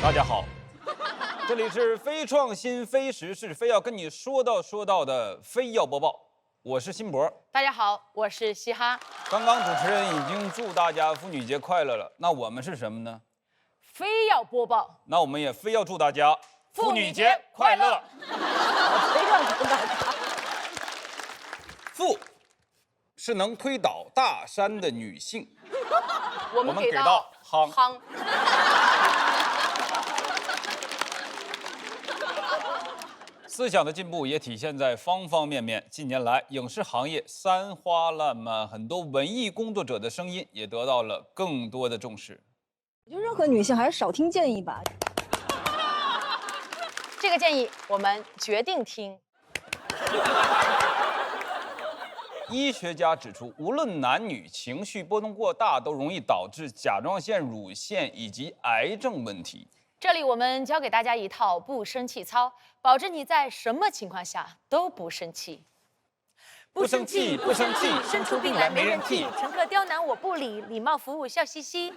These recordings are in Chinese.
大家好，这里是非创新、非时事、非要跟你说到的非要播报，我是辛博。大家好，我是嘻哈。刚刚主持人已经祝大家妇女节快乐了，那我们是什么呢？非要播报，那我们也非要祝大家妇女节快乐。非要祝大家。妇是能推倒大山的女性，我们给到夯。思想的进步也体现在方方面面。近年来，影视行业三花烂漫，很多文艺工作者的声音也得到了更多的重视。我觉得任何女性还是少听建议吧。这个建议我们决定听。医学家指出，无论男女，情绪波动过大都容易导致甲状腺、乳腺以及癌症问题。这里我们教给大家一套不生气操，保证你在什么情况下都不生气。不生气，不生气，生出病来没人替，乘客刁难我不理，礼貌服务笑嘻嘻。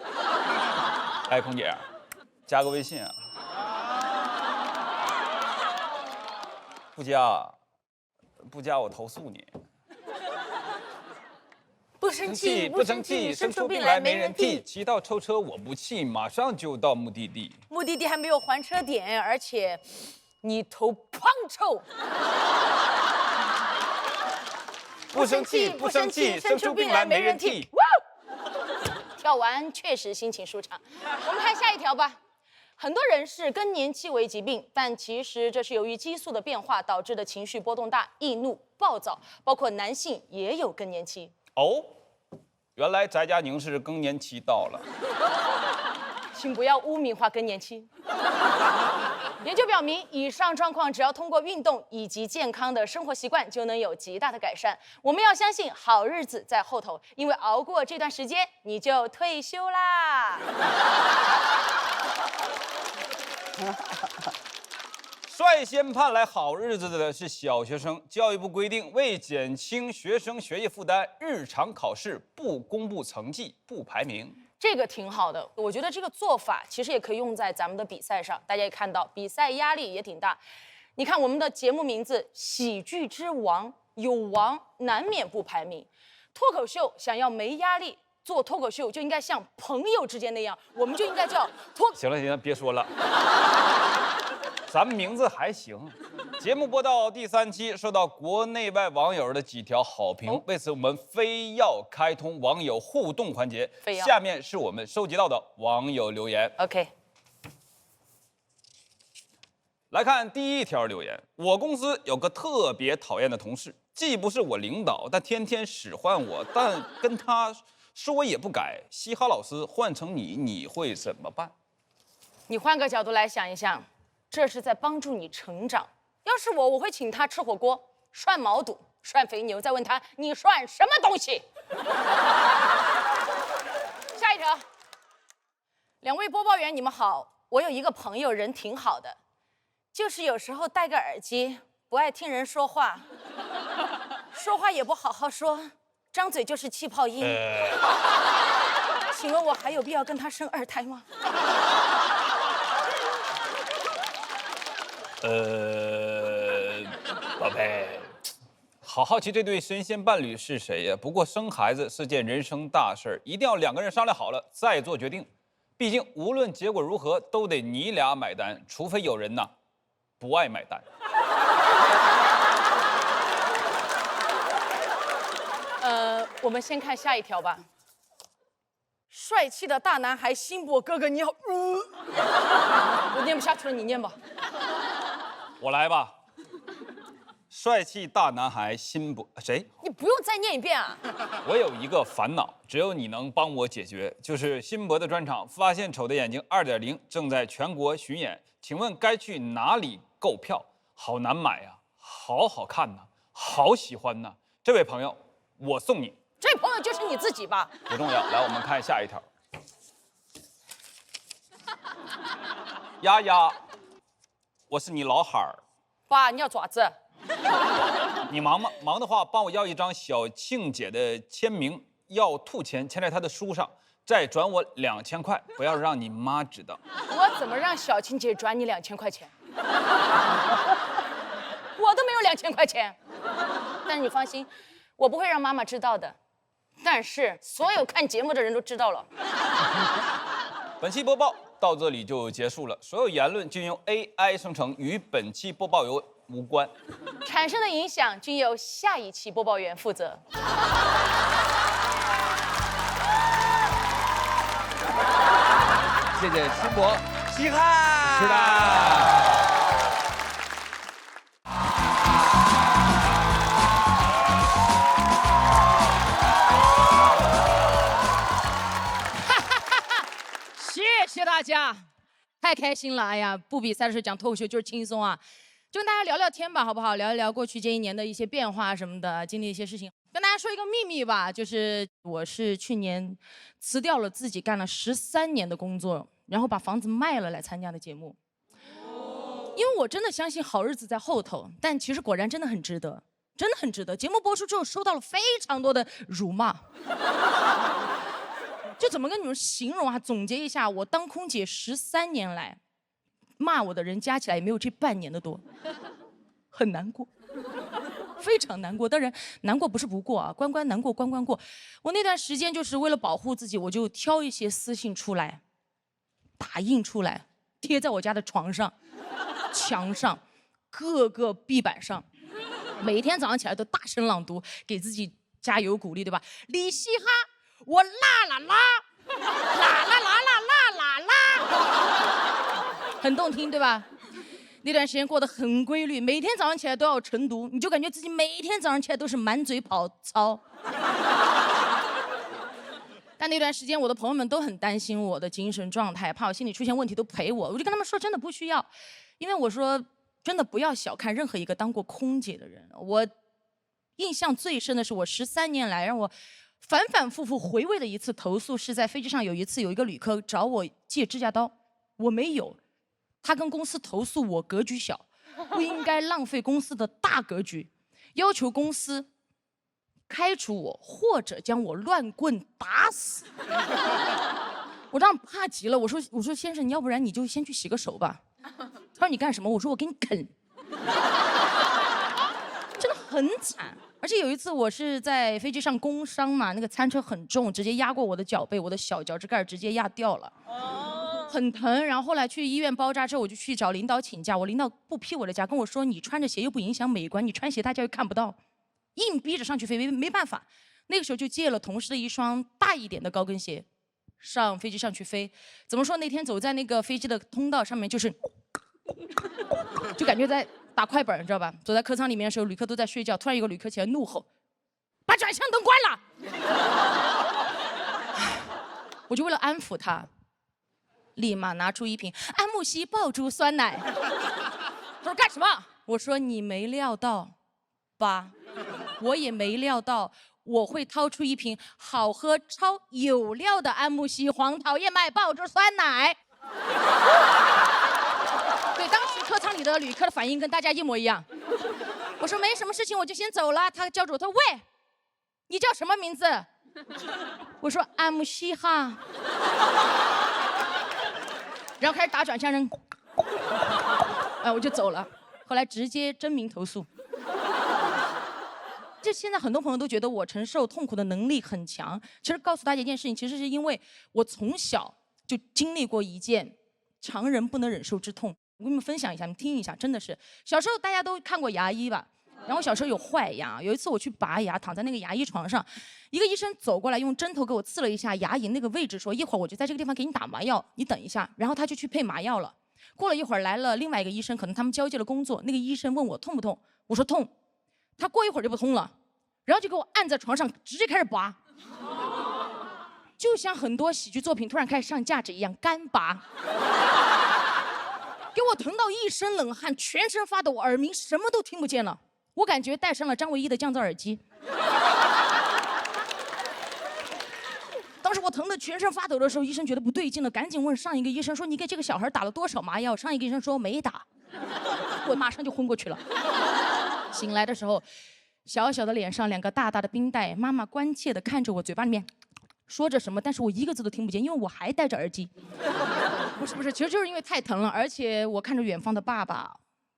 哎，空姐，加个微信啊。不加我投诉你。不生气，不生气，生出病来没人替。骑到臭车我不气，马上就到目的地。目的地还没有还车点，而且你头胖臭。不生气，不生气，生出病来没人替。跳完确实心情舒畅。我们看下一条吧。很多人视更年期为疾病，但其实这是由于激素的变化导致的情绪波动大、易怒、暴躁，包括男性也有更年期。哦，原来翟佳宁是更年期到了。请不要污名化更年期。研究表明，以上状况只要通过运动以及健康的生活习惯，就能有极大的改善。我们要相信好日子在后头，因为熬过这段时间，你就退休啦。率先盼来好日子的是小学生。教育部规定，为减轻学生学业负担，日常考试不公布成绩、不排名。这个挺好的，我觉得这个做法其实也可以用在咱们的比赛上。大家也看到，比赛压力也挺大。你看我们的节目名字《喜剧之王》，有王难免不排名。脱口秀想要没压力，做脱口秀就应该像朋友之间那样，我们就应该叫脱。行了，别说了。咱们名字还行。节目播到第3期，受到国内外网友的几条好评，为此我们非要开通网友互动环节。下面是我们收集到的网友留言。OK， 来看第一条留言：我公司有个特别讨厌的同事，既不是我领导，但天天使唤我，但跟他说也不改。嘻哈老师，换成你会怎么办？你换个角度来想一想，这是在帮助你成长。要是我会请他吃火锅，涮毛肚，涮肥牛，再问他你涮什么东西。下一条，两位播报员，你们好。我有一个朋友，人挺好的，就是有时候戴个耳机，不爱听人说话，说话也不好好说，张嘴就是气泡音。请问我还有必要跟他生2胎吗？宝贝，好好奇这对神仙伴侣是谁呀？不过生孩子是件人生大事儿，一定要2个人商量好了再做决定。毕竟无论结果如何，都得你俩买单，除非有人呐不爱买单。我们先看下一条吧。帅气的大男孩辛博哥哥，你好。我念不下去了，你念吧。我来吧。帅气大男孩辛博，谁？你不用再念一遍啊。我有一个烦恼，只有你能帮我解决，就是辛博的专场《发现丑的眼睛2.0》正在全国巡演，请问该去哪里购票？好难买呀，好好看呐，好喜欢呐！这位朋友，我送你。这朋友就是你自己吧？不重要，来，我们看下一条。丫丫，我是你老汉儿。爸，你要爪子？你忙吗？忙的话，帮我要一张小庆姐的签名，要兔签，签在她的书上。再转我2000块，不要让你妈知道。我怎么让小青姐转你2000块钱？我都没有2000块钱。但是你放心，我不会让妈妈知道的。但是所有看节目的人都知道了。本期播报到这里就结束了，所有言论均由 AI 生成，与本期播报由无关，产生的影响均由下一期播报员负责。谢谢新博，稀罕。是的。谢谢大家，太开心了！哎呀，不比赛的时候讲脱口秀就是轻松啊，就跟大家聊聊天吧，好不好？聊一聊过去这1年的一些变化什么的，经历一些事情。跟大家说一个秘密吧，就是我是去年辞掉了自己干了13年的工作，然后把房子卖了来参加的节目。因为我真的相信好日子在后头，但其实果然真的很值得，真的很值得。节目播出之后，收到了非常多的辱骂。就怎么跟你们形容啊？总结一下，我当空姐13年来，骂我的人加起来也没有这半年的多，很难过，非常难过。当然，难过不是不过啊，关关难过关关过。我那段时间就是为了保护自己，我就挑一些私信出来，打印出来，贴在我家的床上、墙上、各个壁板上，每一天早上起来都大声朗读，给自己加油鼓励，对吧？李希哈。我啦啦啦，啦啦啦啦啦啦啦，很动听，对吧？那段时间过得很规律，每天早上起来都要晨读，你就感觉自己每一天早上起来都是满嘴跑操。但那段时间，我的朋友们都很担心我的精神状态，怕我心理出现问题都陪我，我就跟他们说，真的不需要，因为我说真的不要小看任何一个当过空姐的人。我印象最深的是我13年来让我反反复复回味的一次投诉，是在飞机上有一次有一个旅客找我借指甲刀，我没有，他跟公司投诉我格局小，不应该浪费公司的大格局，要求公司开除我或者将我乱棍打死。我当时怕极了，我说先生，你要不然你就先去洗个手吧。他说你干什么？我说我给你啃。真的很惨。而且有一次我是在飞机上工伤嘛，那个餐车很重，直接压过我的脚背，我的小脚趾盖直接压掉了，很疼。然后后来去医院包扎之后，我就去找领导请假，我领导不批我的假，跟我说你穿着鞋又不影响美观，你穿鞋大家又看不到，硬逼着上去飞，没办法。那个时候就借了同事的一双大一点的高跟鞋，上飞机上去飞。怎么说？那天走在那个飞机的通道上面，就感觉在打快本，你知道吧？走在客舱里面的时候，旅客都在睡觉，突然有个旅客起来怒吼：“把转向灯关了！”我就为了安抚他，立马拿出一瓶安慕希爆珠酸奶。他说干什么？我说你没料到吧？我也没料到我会掏出一瓶好喝超有料的安慕希黄桃燕麦爆珠酸奶。对，当时客舱里的旅客的反应跟大家一模一样。我说没什么事情，我就先走了。他叫住我，他说：“喂，你叫什么名字？”我说：“安慕希哈。”然后开始打转向灯，我就走了。后来直接真名投诉。就现在很多朋友都觉得我承受痛苦的能力很强，其实告诉大家一件事情，其实是因为我从小就经历过一件常人不能忍受之痛。我跟你们分享一下，你们听一下，真的是小时候大家都看过牙医吧？然后小时候有坏牙，有一次我去拔牙，躺在那个牙医床上，一个医生走过来，用针头给我刺了一下牙龈那个位置，说一会儿我就在这个地方给你打麻药，你等一下。然后他就去配麻药了。过了一会儿来了另外一个医生，可能他们交接了工作，那个医生问我痛不痛，我说痛。他过一会儿就不通了，然后就给我按在床上，直接开始拔，就像很多喜剧作品突然开始上价值一样，干拔。给我疼到一身冷汗，全身发抖，耳鸣什么都听不见了。我感觉戴上了张唯一的降噪耳机。当时我疼得全身发抖的时候，医生觉得不对劲了，赶紧问上一个医生说：“你给这个小孩打了多少麻药？”上一个医生说没打，我马上就昏过去了。醒来的时候，小小的脸上2个大大的冰袋，妈妈关切地看着我，嘴巴里面说着什么，但是我一个字都听不见，因为我还戴着耳机。不是，其实就是因为太疼了，而且我看着远方的爸爸，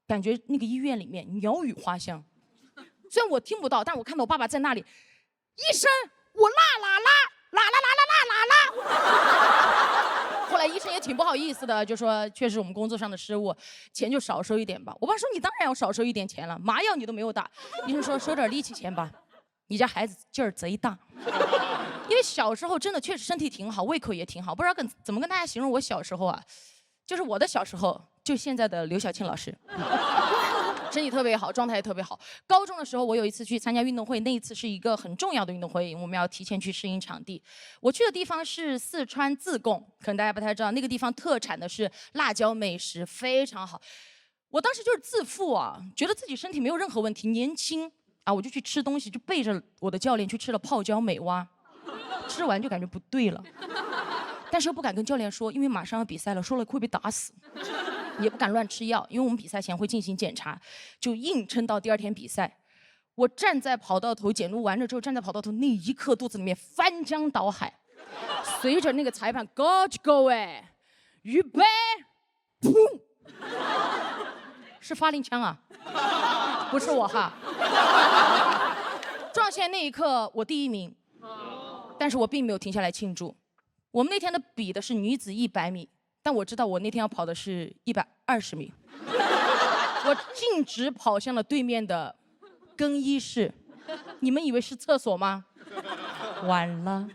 感觉那个医院里面鸟语花香。虽然我听不到，但我看到我爸爸在那里，医生，我啦。后来医生也挺不好意思的，就说确实我们工作上的失误，钱就少收一点吧。我爸说你当然要少收一点钱了，麻药你都没有打。医生说收点力气钱吧，你家孩子劲儿贼大。因为小时候真的确实身体挺好，胃口也挺好，不知道怎么跟大家形容我小时候啊，就是我的小时候，就现在的刘晓庆老师。身体特别好，状态也特别好。高中的时候，我有一次去参加运动会，那一次是一个很重要的运动会，我们要提前去适应场地。我去的地方是四川自贡，可能大家不太知道，那个地方特产的是辣椒美食，非常好。我当时就是自负啊，觉得自己身体没有任何问题，年轻啊，我就去吃东西，就背着我的教练去吃了泡椒美蛙，吃完就感觉不对了，但是又不敢跟教练说，因为马上要比赛了，说了会被打死。也不敢乱吃药，因为我们比赛前会进行检查，就硬撑到第二天比赛。我站在跑道头，检录完了之后，站在跑道头那一刻，肚子里面翻江倒海。随着那个裁判 Go to go 哎，预备，砰！是发令枪啊，不是我哈。撞线那一刻，我第一名，但是我并没有停下来庆祝。我们那天比的是女子100米。但我知道我那天要跑的是120米，我径直跑向了对面的更衣室。你们以为是厕所吗？完了，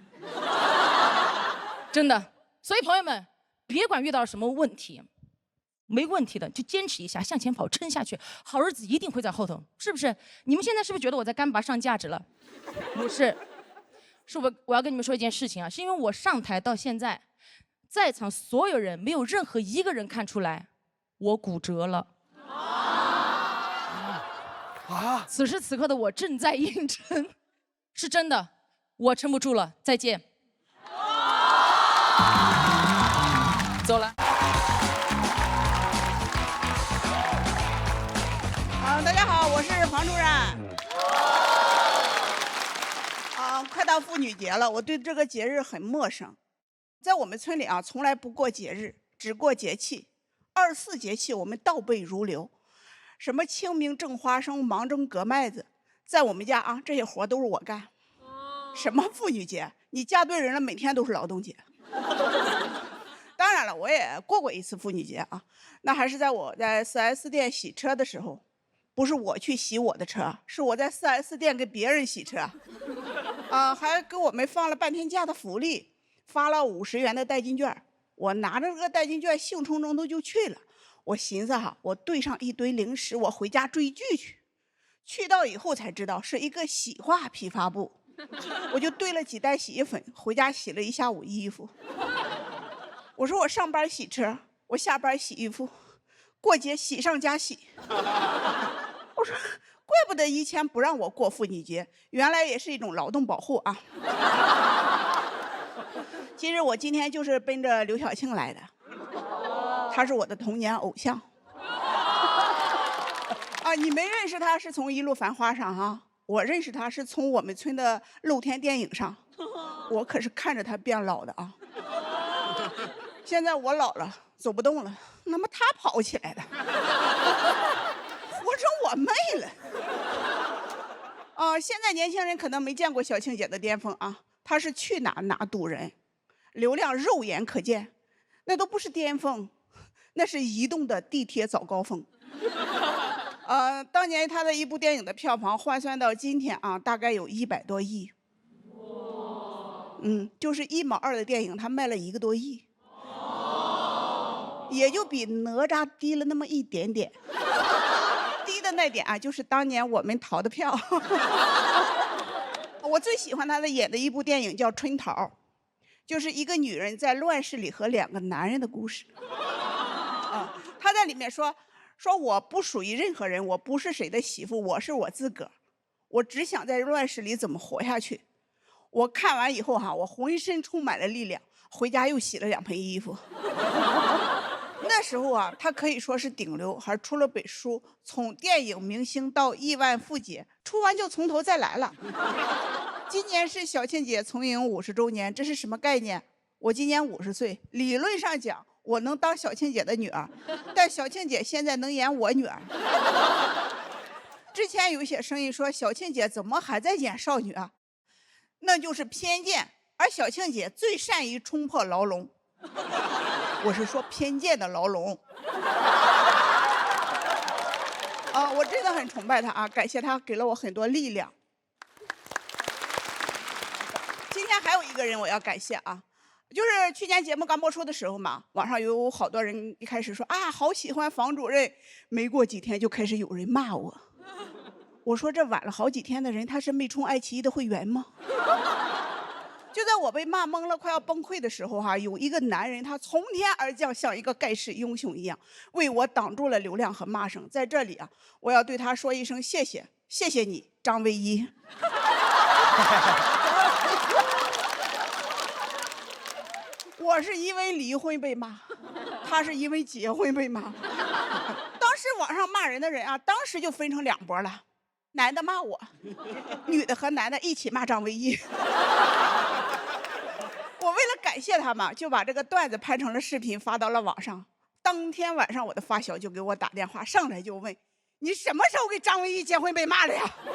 真的。所以朋友们，别管遇到了什么问题，没问题的就坚持一下，向前跑，撑下去，好日子一定会在后头，是不是？你们现在是不是觉得我在干拔上价值了？不是，是我要跟你们说一件事情啊，是因为我上台到现在。在场所有人没有任何一个人看出来我骨折了。此时此刻的我正在硬撑，是真的，我撑不住了，再见。走了。大家好，我是房主任。快到妇女节了，我对这个节日很陌生。在我们村里啊，从来不过节日，只过节气。24节气我们倒背如流，什么清明正花生、芒种割麦子，在我们家啊，这些活都是我干。什么妇女节？你嫁对人了，每天都是劳动节。当然了，我也过一次妇女节啊，那还是在我在 4S 店洗车的时候，不是我去洗我的车，是我在 4S 店给别人洗车。还给我们放了半天假的福利。发了50元的代金券，我拿着这个代金券兴冲冲的就去了。我寻思哈，我兑上一堆零食，我回家追剧去。去到以后才知道是一个洗化批发部，我就兑了几袋洗衣粉，回家洗了一下午衣服。我说我上班洗车，我下班洗衣服，过节喜上加喜。我说怪不得以前不让我过妇女节，原来也是一种劳动保护啊。其实我今天就是奔着刘晓庆来的，她是我的童年偶像。你没认识她是从《一路繁花》上哈，我认识她是从我们村的露天电影上，我可是看着她变老的啊。现在我老了，走不动了，那么她跑起来了，活成我妹了。现在年轻人可能没见过小庆姐的巅峰啊，她是去哪堵人。流量肉眼可见，那都不是巅峰，那是移动的地铁早高峰。当年他的一部电影的票房换算到今天啊，大概有100多亿。就是1毛2的电影，他卖了1个多亿，也就比哪吒低了那么一点点。低的那点啊，就是当年我们淘的票。我最喜欢他的演的一部电影叫《春桃》。就是一个女人在乱世里和2个男人的故事。她在里面说我不属于任何人，我不是谁的媳妇，我是我自个儿，我只想在乱世里怎么活下去。我看完以后哈，我浑身充满了力量，回家又洗了2盆衣服。那时候啊，她可以说是顶流，还出了本书，从电影明星到亿万富姐，出完就从头再来了。今年是小庆姐从影50周年，这是什么概念？我今年50岁，理论上讲，我能当小庆姐的女儿，但小庆姐现在能演我女儿。之前有一些声音说小庆姐怎么还在演少女啊？那就是偏见，而小庆姐最善于冲破牢笼。我是说偏见的牢笼。我真的很崇拜她啊，感谢她给了我很多力量。今天还有一个人我要感谢啊，就是去年节目刚播出的时候嘛，网上有好多人一开始说啊好喜欢房主任，没过几天就开始有人骂我。我说这晚了好几天的人，他是没充爱奇艺的会员吗？就在我被骂懵了快要崩溃的时候有一个男人他从天而降，像一个盖世英雄一样，为我挡住了流量和骂声。在这里我要对他说一声谢谢，谢谢你张唯一。我是因为离婚被骂，他是因为结婚被骂。当时网上骂人的人当时就分成2波了，男的骂我，女的和男的一起骂张唯一。我为了感谢他嘛，就把这个段子拍成了视频发到了网上。当天晚上我的发小就给我打电话，上来就问你什么时候跟张唯一结婚被骂了呀？你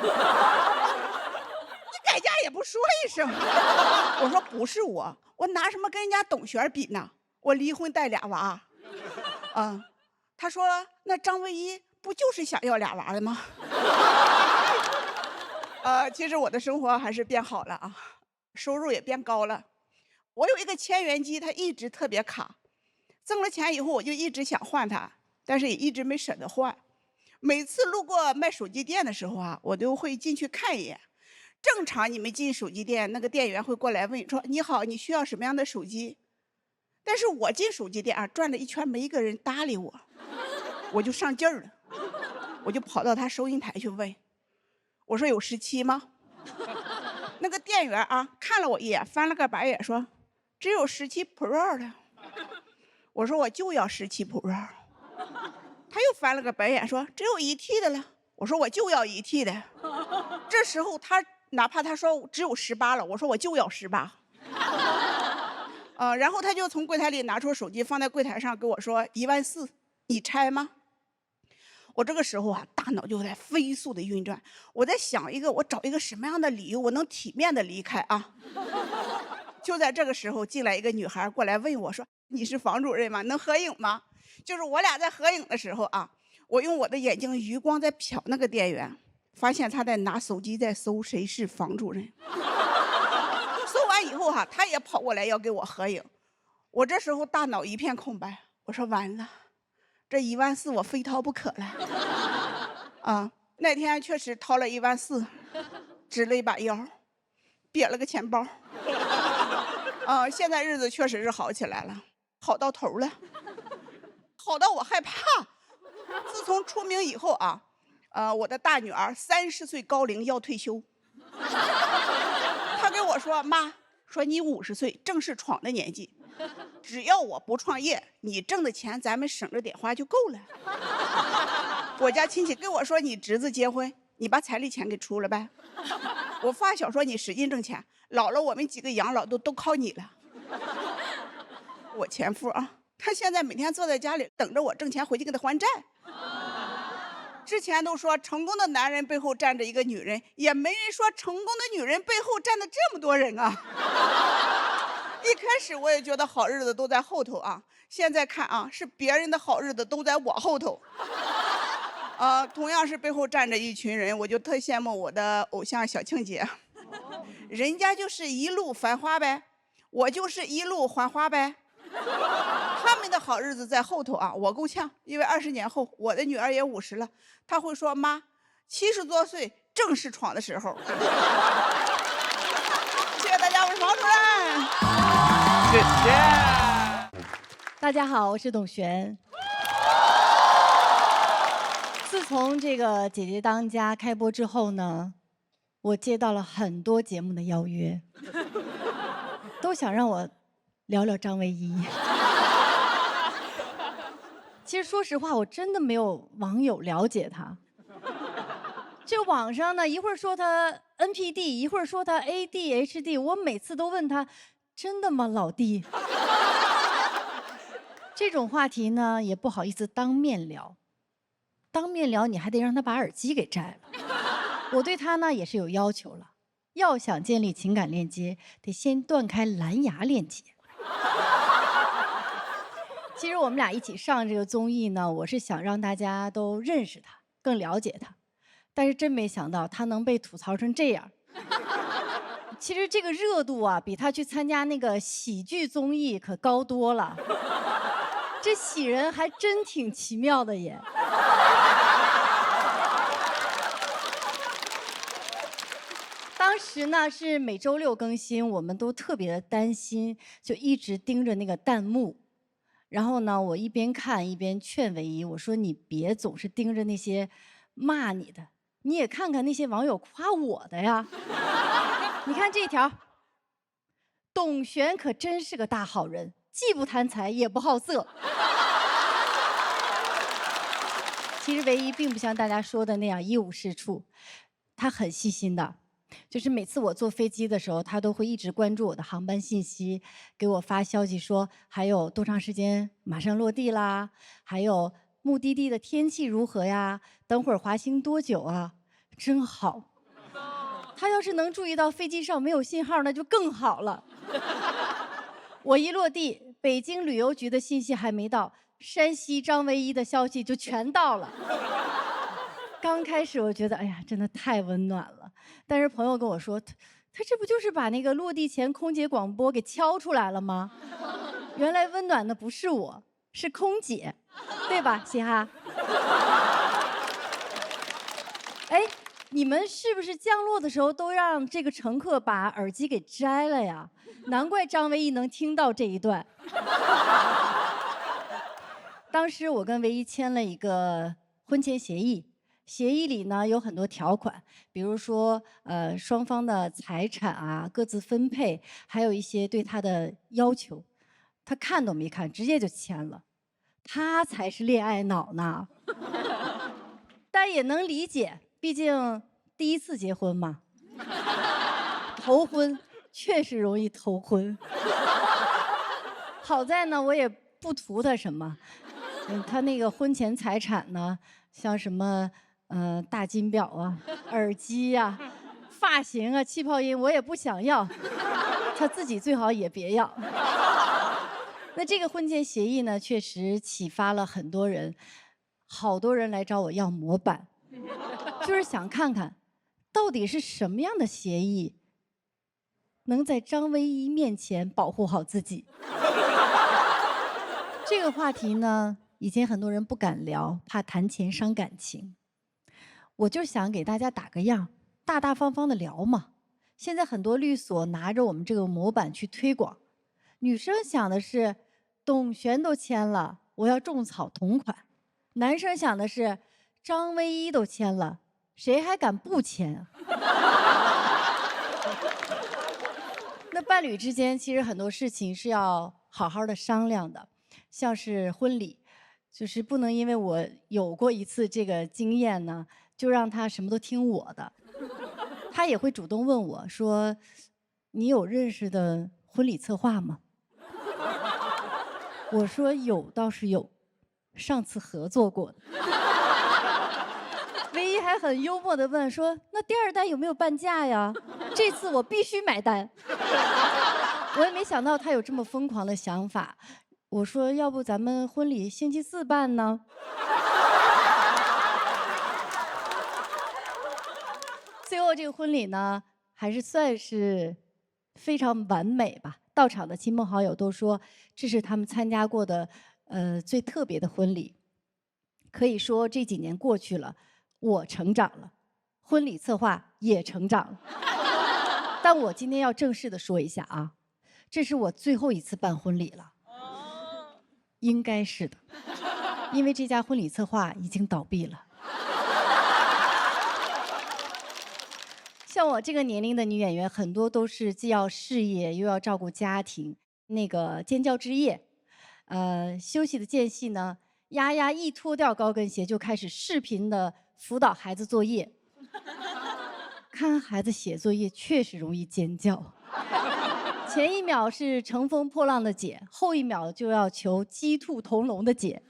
改嫁也不说一声。我说不是我拿什么跟人家董璇比呢？我离婚带2娃。他说那张唯一不就是想要2娃的吗？其实我的生活还是变好了收入也变高了。我有一个千元机，它一直特别卡，挣了钱以后我就一直想换它，但是也一直没舍得换。每次路过卖手机店的时候我都会进去看一眼。正常你们进手机店，那个店员会过来问说你好，你需要什么样的手机？但是我进手机店转了一圈，没一个人搭理我，我就上劲儿了，我就跑到他收银台去问，我说有17吗？那个店员看了我一眼，翻了个白眼说只有17 Pro 的。我说我就要17 Pro。他又翻了个白眼说只有1T 的了。我说我就要1T 的。这时候他哪怕他说只有18了，我说我就要18。然后他就从柜台里拿出手机放在柜台上跟我说14000，你拆吗？我这个时候大脑就在飞速的运转，我在想我找一个什么样的理由我能体面的离开就在这个时候进来一个女孩过来问我说你是房主任吗？能合影吗？就是我俩在合影的时候我用我的眼睛余光在瞟那个店员，发现他在拿手机在搜谁是房主任。搜完以后他也跑过来要跟我合影。我这时候大脑一片空白，我说完了，这14000我非掏不可了。那天确实掏了14000，支了一把腰，瘪了个钱包。现在日子确实是好起来了，好到头了，好到我害怕。自从出名以后我的大女儿30岁高龄要退休。她跟我说妈，说你50岁正是闯的年纪，只要我不创业，你挣的钱咱们省着点花就够了。我家亲戚跟我说你侄子结婚，你把彩礼钱给出了呗。我发小说你使劲挣钱，老了我们几个养老都靠你了。我前夫他现在每天坐在家里等着我挣钱回去给他还债。之前都说成功的男人背后站着一个女人，也没人说成功的女人背后站着这么多人一开始我也觉得好日子都在后头现在看是别人的好日子都在我后头。同样是背后站着一群人，我就特羡慕我的偶像小庆姐。人家就是一路繁花呗，我就是一路还花呗。他们的好日子在后头我够呛，因为20年后我的女儿也50了，她会说妈，70多岁正是闯的时候。谢谢大家，我是房主任。谢谢。大家好，我是董璇。自从这个《姐姐当家》开播之后呢，我接到了很多节目的邀约，都想让我聊聊张唯一。其实说实话，我真的没有网友了解她。这网上呢，一会儿说他 NPD，一会儿说他 ADHD，我每次都问他，真的吗，老弟？这种话题呢，也不好意思当面聊。当面聊，你还得让他把耳机给摘了。我对他呢也是有要求了，要想建立情感链接，得先断开蓝牙链接。其实我们俩一起上这个综艺呢，我是想让大家都认识他，更了解他。但是真没想到他能被吐槽成这样。其实这个热度啊，比他去参加那个喜剧综艺可高多了。这喜人还真挺奇妙的也。当时呢是每周六更新，我们都特别的担心，就一直盯着那个弹幕。然后呢，我一边看一边劝唯一，我说你别总是盯着那些骂你的，你也看看那些网友夸我的呀。你看这条，董璇可真是个大好人，既不贪财也不好色。其实唯一并不像大家说的那样一无是处，他很细心的。就是每次我坐飞机的时候，他都会一直关注我的航班信息，给我发消息说还有多长时间马上落地啦，还有目的地的天气如何呀，等会儿滑行多久啊，真好。他要是能注意到飞机上没有信号，那就更好了。我一落地，北京旅游局的信息还没到，山西张唯一的消息就全到了。刚开始我觉得，哎呀，真的太温暖了。但是朋友跟我说，他这不就是把那个落地前空姐广播给敲出来了吗？原来温暖的不是我，是空姐，对吧，嘻哈？哎，你们是不是降落的时候都让这个乘客把耳机给摘了呀？难怪张唯一能听到这一段。当时我跟唯一签了一个婚前协议。协议里呢有很多条款，比如说双方的财产啊各自分配，还有一些对他的要求，他看都没看，直接就签了。他才是恋爱脑呢。但也能理解，毕竟第一次结婚嘛，头婚确实容易头婚。好在呢，我也不图他什么，他那个婚前财产呢，像什么。大金表啊，耳机呀、发型啊、气泡音，我也不想要，他自己最好也别要。那这个婚前协议呢，确实启发了很多人，好多人来找我要模板，就是想看看，到底是什么样的协议，能在张唯一面前保护好自己。这个话题呢，以前很多人不敢聊，怕谈钱伤感情。我就想给大家打个样，大大方方的聊嘛。现在很多律所拿着我们这个模板去推广，女生想的是，董璇都签了，我要种草同款；男生想的是，张唯一都签了，谁还敢不签？那伴侣之间其实很多事情是要好好的商量的，像是婚礼，就是不能因为我有过一次这个经验呢。就让他什么都听我的，他也会主动问我说：“你有认识的婚礼策划吗？”我说有，倒是有，上次合作过的。唯一还很幽默地问说：“那第二单有没有半价呀？这次我必须买单。”我也没想到他有这么疯狂的想法。我说：“要不咱们婚礼星期四办呢？”最后这个婚礼呢，还是算是非常完美吧。到场的亲朋好友都说，这是他们参加过的最特别的婚礼。可以说这几年过去了，我成长了，婚礼策划也成长了。但我今天要正式的说一下啊，这是我最后一次办婚礼了。应该是的，因为这家婚礼策划已经倒闭了。像我这个年龄的女演员，很多都是既要事业又要照顾家庭。那个尖叫之夜，休息的间隙呢，丫丫一脱掉高跟鞋就开始视频的辅导孩子作业。看孩子写作业确实容易尖叫。前一秒是乘风破浪的姐，后一秒就要求鸡兔同笼的姐。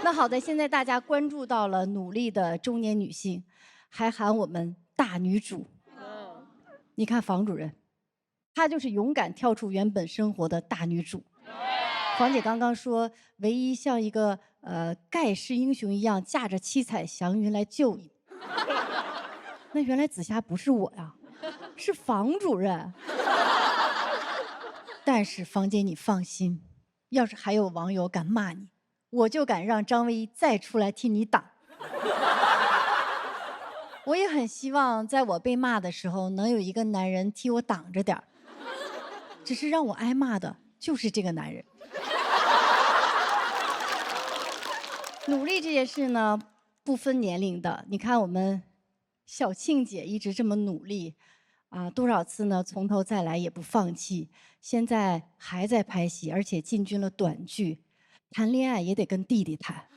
那好在现在大家关注到了努力的中年女性，还喊我们大女主。你看房主任，她就是勇敢跳出原本生活的大女主。黄姐刚刚说，唯一像一个盖世英雄一样驾着七彩祥云来救你。那原来紫霞不是我呀，是房主任。但是房姐你放心，要是还有网友敢骂你，我就敢让张唯一再出来替你挡。我也很希望在我被骂的时候，能有一个男人替我挡着点儿。只是让我挨骂的就是这个男人。努力这件事呢，不分年龄的。你看我们小庆姐一直这么努力，多少次呢从头再来也不放弃。现在还在拍戏，而且进军了短剧，谈恋爱也得跟弟弟谈。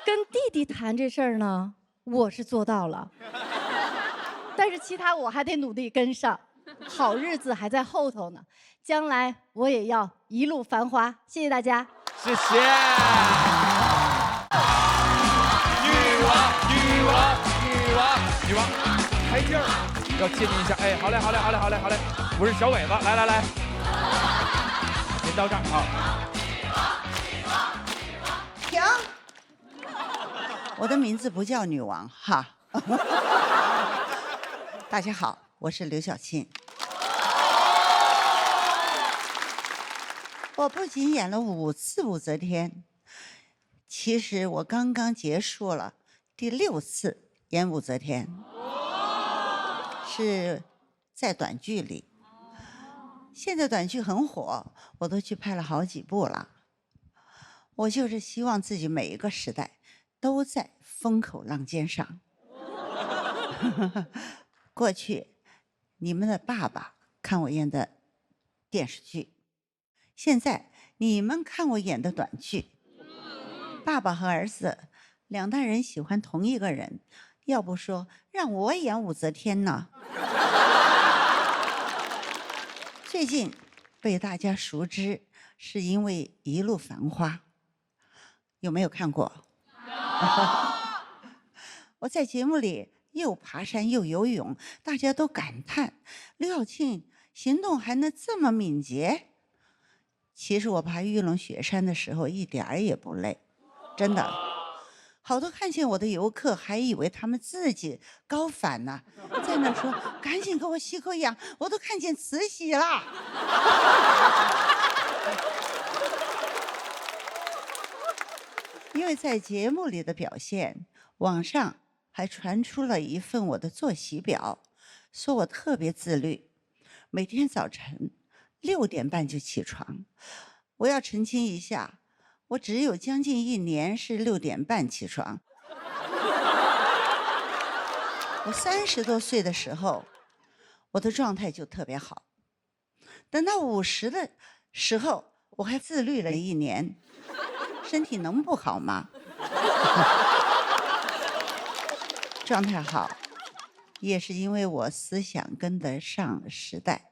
跟弟弟谈这事儿呢，我是做到了，但是其他我还得努力跟上。好日子还在后头呢，将来我也要一路繁华。谢谢大家，谢谢。女王，开劲儿，要接近一下。哎，好嘞，我是小尾巴，来，您到这儿啊。停！我的名字不叫女王哈。大家好，我是刘晓庆。我不仅演了5次武则天，其实我刚刚结束了第6次演武则天，是在短剧里。现在短剧很火，我都去拍了好几部了。我就是希望自己每一个时代都在风口浪尖上。过去你们的爸爸看我演的电视剧，现在你们看我演的短剧。爸爸和儿子2代人喜欢同一个人，要不说让我演武则天呢。最近被大家熟知，是因为《一路繁花》，有没有看过？我在节目里又爬山又游泳，大家都感叹刘晓庆行动还能这么敏捷。其实我爬玉龙雪山的时候一点儿也不累，真的。好多看见我的游客还以为他们自己高反呢，在那说赶紧给我吸口氧，我都看见慈禧了。因为在节目里的表现，网上还传出了一份我的作息表，说我特别自律，每天早晨6点半就起床。我要澄清一下，我只有将近1年是6点半起床。我30多岁的时候，我的状态就特别好。等到50的时候，我还自律了1年，身体能不好吗？状态好，也是因为我思想跟得上时代。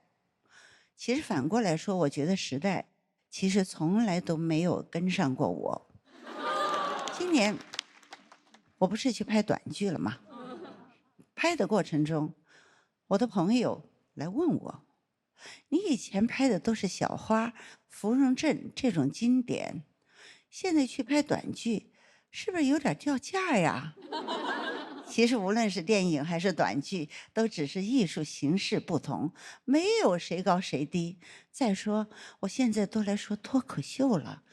其实反过来说，我觉得时代其实从来都没有跟上过我。今年我不是去拍短剧了吗？拍的过程中，我的朋友来问我，你以前拍的都是小花、芙蓉镇这种经典，现在去拍短剧，是不是有点掉价呀？其实无论是电影还是短剧，都只是艺术形式不同，没有谁高谁低。再说，我现在都来说脱口秀了。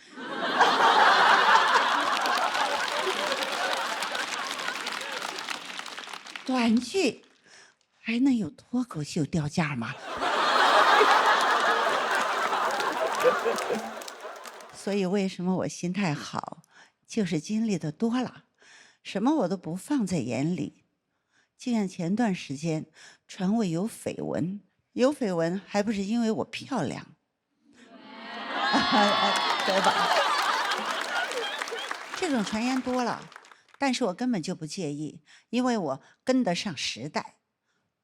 短剧还能有脱口秀掉价吗？所以为什么我心态好，就是经历的多了，什么我都不放在眼里。就像前段时间传我有绯闻，有绯闻还不是因为我漂亮，对吧？这种传言多了，但是我根本就不介意，因为我跟得上时代。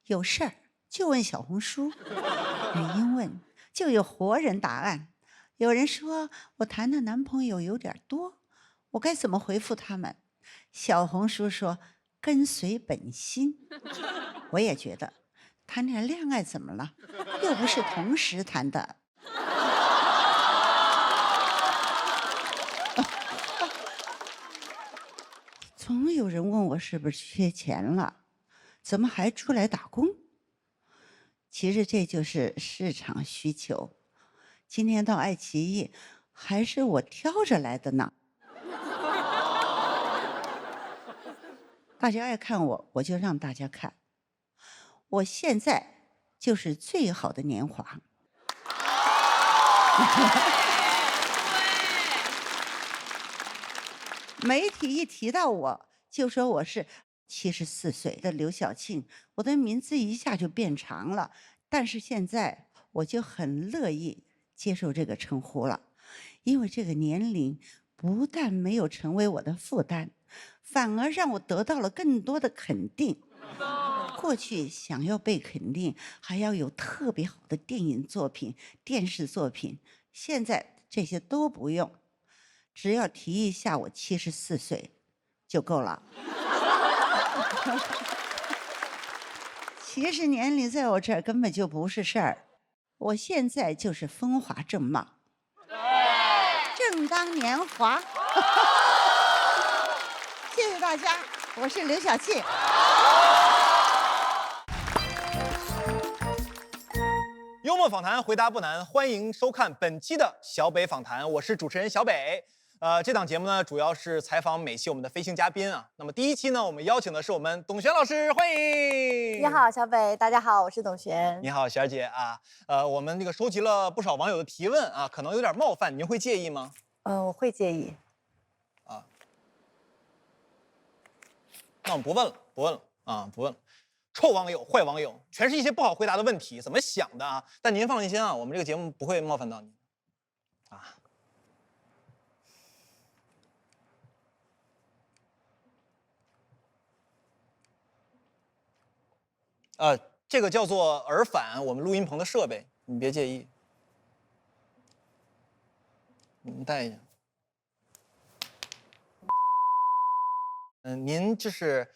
有事儿就问小红书，语音问就有活人答案。有人说我谈的男朋友有点多，我该怎么回复他们？小红书说跟随本心。我也觉得谈点恋爱怎么了？又不是同时谈的。总有人问我是不是缺钱了，怎么还出来打工？其实这就是市场需求。今天到爱奇艺，还是我挑着来的呢。大家爱看我，我就让大家看。我现在就是最好的年华。媒体一提到我，就说我是74岁的刘晓庆，我的名字一下就变长了。但是现在我就很乐意接受这个称呼了，因为这个年龄不但没有成为我的负担，反而让我得到了更多的肯定。过去想要被肯定，还要有特别好的电影作品、电视作品，现在这些都不用。只要提一下我74岁就够了。其实年龄在我这儿根本就不是事儿，我现在就是风华正茂，正当年华。谢谢大家，我是刘晓庆。幽默访谈，回答不难，欢迎收看本期的小北访谈，我是主持人小北。这档节目呢，主要是采访每期我们的飞行嘉宾啊。那么第一期呢，我们邀请的是我们董璇老师，欢迎。你好，小北，大家好，我是董璇。你好，璇儿姐啊。我们这个收集了不少网友的提问啊，可能有点冒犯，您会介意吗？我会介意。啊，那我们不问了啊，不问了。臭网友、坏网友，全是一些不好回答的问题，怎么想的啊？但您放心啊，我们这个节目不会冒犯到您啊。这个叫做耳返，我们录音棚的设备，你别介意。您带一下。您就是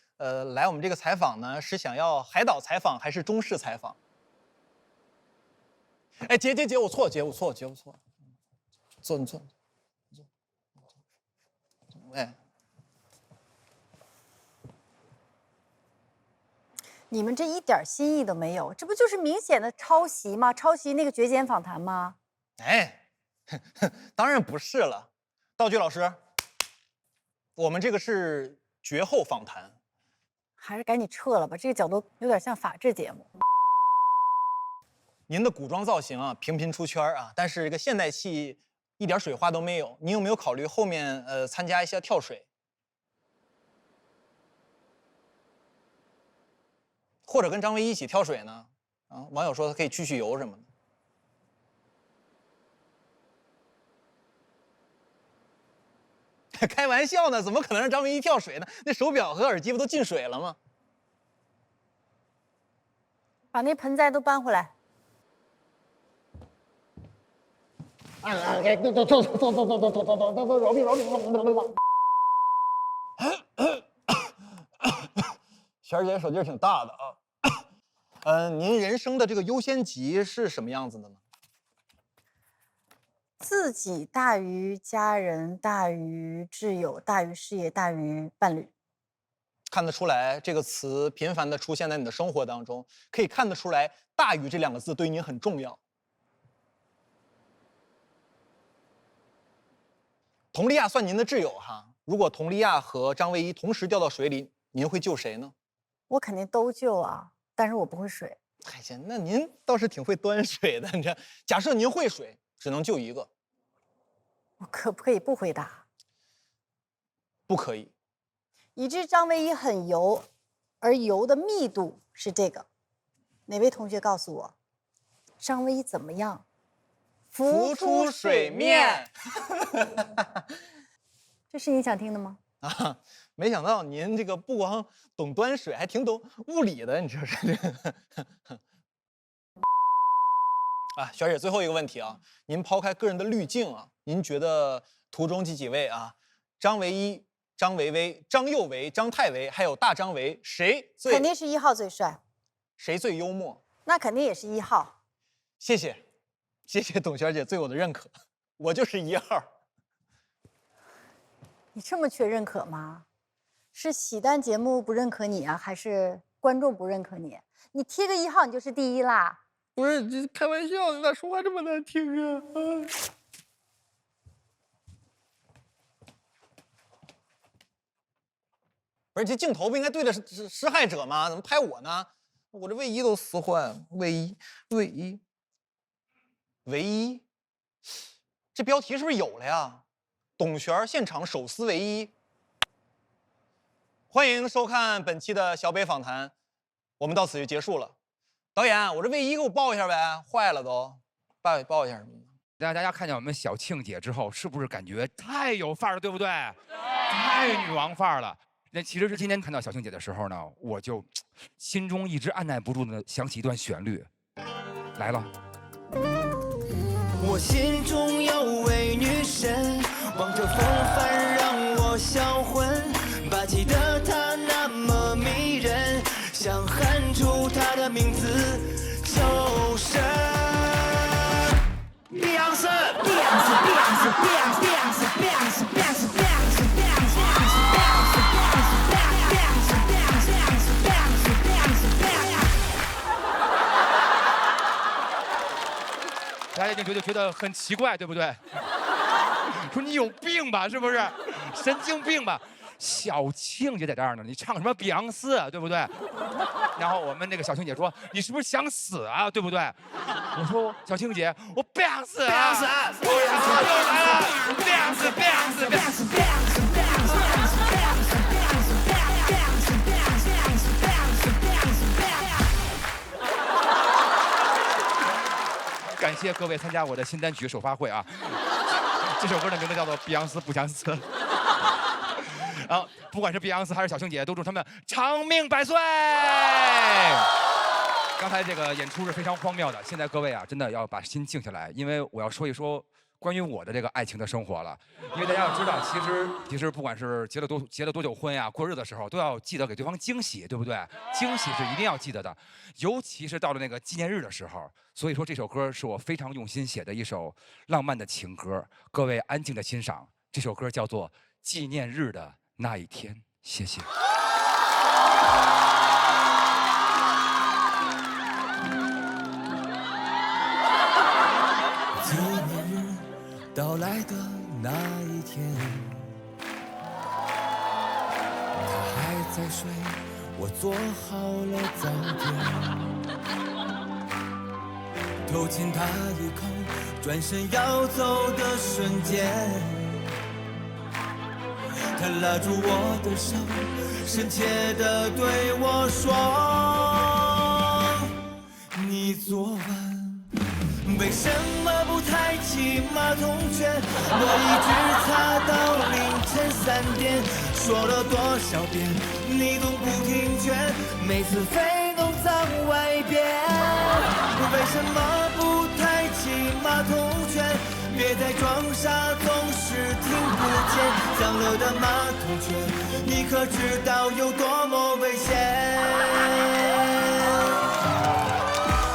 来我们这个采访呢，是想要海岛采访还是中式采访？哎，姐，我错，姐，我错，坐，你坐。哎。你们这一点新意都没有，这不就是明显的抄袭吗？抄袭那个绝简访谈吗？哎，当然不是了。道具老师，我们这个是绝后访谈。还是赶紧撤了吧，这个角度有点像法制节目。您的古装造型啊，频频出圈啊，但是这个现代戏一点水花都没有。您有没有考虑后面参加一下跳水？或者跟张唯一起跳水呢？啊，网友说他可以去油什么的。开玩笑呢，怎么可能让张唯一跳水呢？那手表和耳机不都进水了吗？把那盆栽都搬回来。走，饶命！璇儿姐手劲儿挺大的啊。您人生的这个优先级是什么样子的呢？自己大于家人，大于挚友，大于事业，大于伴侣。看得出来，这个词频繁地出现在你的生活当中，可以看得出来，大于这两个字对您很重要。佟丽娅算您的挚友哈，如果佟丽娅和张唯一同时掉到水里，您会救谁呢？我肯定都救啊，但是我不会水。哎呀，那您倒是挺会端水的。你这，假设您会水，只能救一个，我可不可以不回答？不可以。已知张唯一很油，而油的密度是这个。哪位同学告诉我，张唯一怎么样？浮出水面。这是你想听的吗？啊，没想到您这个不光懂端水，还挺懂物理的，你这是。啊，小姐，最后一个问题啊，您抛开个人的滤镜啊，您觉得图中这几位啊，张唯一、张维维、张佑维、张太维，还有大张维，谁最肯定是1号最帅，谁最幽默？那肯定也是1号。谢谢，谢谢董璇姐对我的认可，我就是1号。你这么缺认可吗？是喜单节目不认可你啊，还是观众不认可你？你贴个1号，你就是第1啦。不是，这开玩笑，你咋说话这么难听啊？不是，这镜头不应该对着施害者吗？怎么拍我呢？我这卫衣都撕坏了，卫衣，这标题是不是有了呀？董璇现场手撕卫衣。欢迎收看本期的小北访谈，我们到此就结束了。导演，我这卫衣给我抱一下呗，坏了都，抱一下。大家看见我们小庆姐之后，是不是感觉太有范儿了，对不对？太女王范儿了。那其实是今天看到小庆姐的时候呢，我就心中一直按耐不住的想起一段旋律，来了。我心中有位女神，望着风帆让我销魂，霸气的她那么迷人，想喊出她的名字就是Beyonce。大家一定觉得很奇怪，对不对？说你有病吧，是不是？神经病吧？小庆姐在这儿呢，你唱什么碧昂斯啊，对不对？然后我们那个小庆姐说：“你是不是想死啊，对不对？”我说：“小庆姐，我不想死啊！”不要又来了，不想死。感谢各位参加我的新单曲首发会啊！这首歌的名字叫做《碧昂斯不想死》。然后，不管是碧昂斯还是小庆姐，都祝他们长命百岁。刚才这个演出是非常荒谬的，现在各位啊，真的要把心静下来，因为我要说一说关于我的这个爱情的生活了。因为大家要知道，其实不管是结了多久婚呀，过日子的时候，都要记得给对方惊喜，对不对？惊喜是一定要记得的，尤其是到了那个纪念日的时候。所以说，这首歌是我非常用心写的一首浪漫的情歌，各位安静的欣赏。这首歌叫做《纪念日的那一天》，谢谢。纪念日到来的那一天，他还在睡，我做好了早点，偷亲他一口，转身要走的瞬间，他拉住我的手，深切地对我说：你昨晚为什么不抬起马桶圈？我一直擦到凌晨3点，说了多少遍你都不听劝，每次非弄脏外边。为什么不抬起马桶圈？别在装傻，总是听不见脏了的马桶圈，你可知道有多么危险？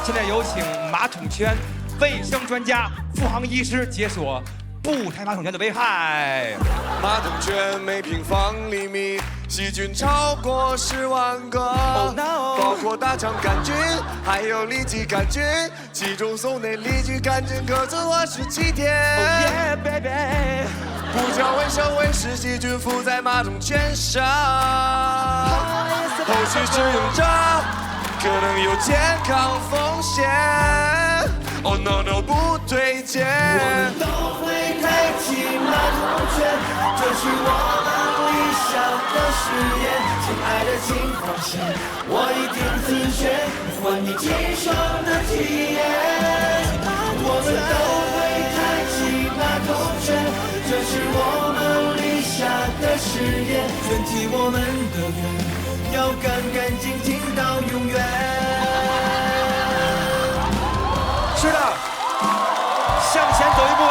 现在有请马桶圈卫生专家付航医师解说不抬马桶圈的危害。马桶圈每平方厘米细菌超过10万个， Oh no 包括大肠杆菌，还有痢疾杆菌，其中送内痢疾杆菌可存活17天。Oh yeah baby， 不叫卫生卫士细菌附在马桶圈上，后续使用者可能有健康风险。Oh no no， 不推荐。我们都会抬起马桶圈，这是我们理想的实验。亲爱的，请放心，我一定自学，还你今生的体验。我们都会抬起马桶圈，这是我们理想的誓言，顺其我们的愿，要干干净净到永远。是的，向前走一步吧。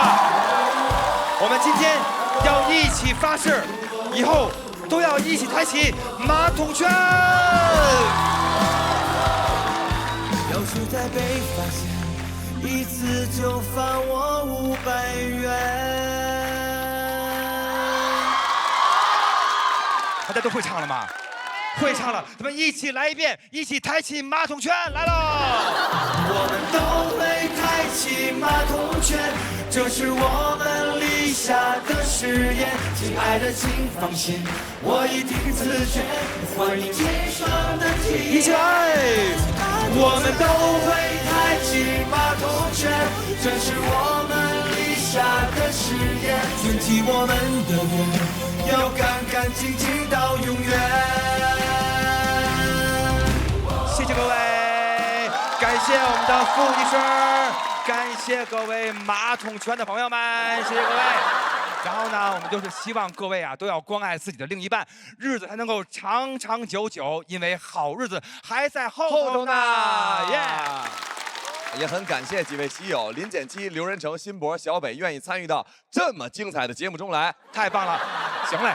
我们今天要一起发誓，以后都要一起抬起马桶圈。要是再被发现，一次就罚我500元。大家都会唱了吗？会唱了，咱们一起来一遍，一起抬起马桶圈，来喽！我们都会抬起马桶圈，这是我们立下的誓言。亲爱的，请放心，我一定自觉，还你天上的体验。一起来！我们都会抬起马桶圈，这是我们立下的誓言。顺其我们的愿，要干干净净到永远。谢谢各位，感谢我们的傅医生，感谢各位马桶圈的朋友们，谢谢各位。然后呢，我们就是希望各位啊都要关爱自己的另一半，日子才能够长长久久，因为好日子还在后头呢。耶！也很感谢几位喜友林简七、刘仁成、辛博、小北愿意参与到这么精彩的节目中来，太棒了！行嘞，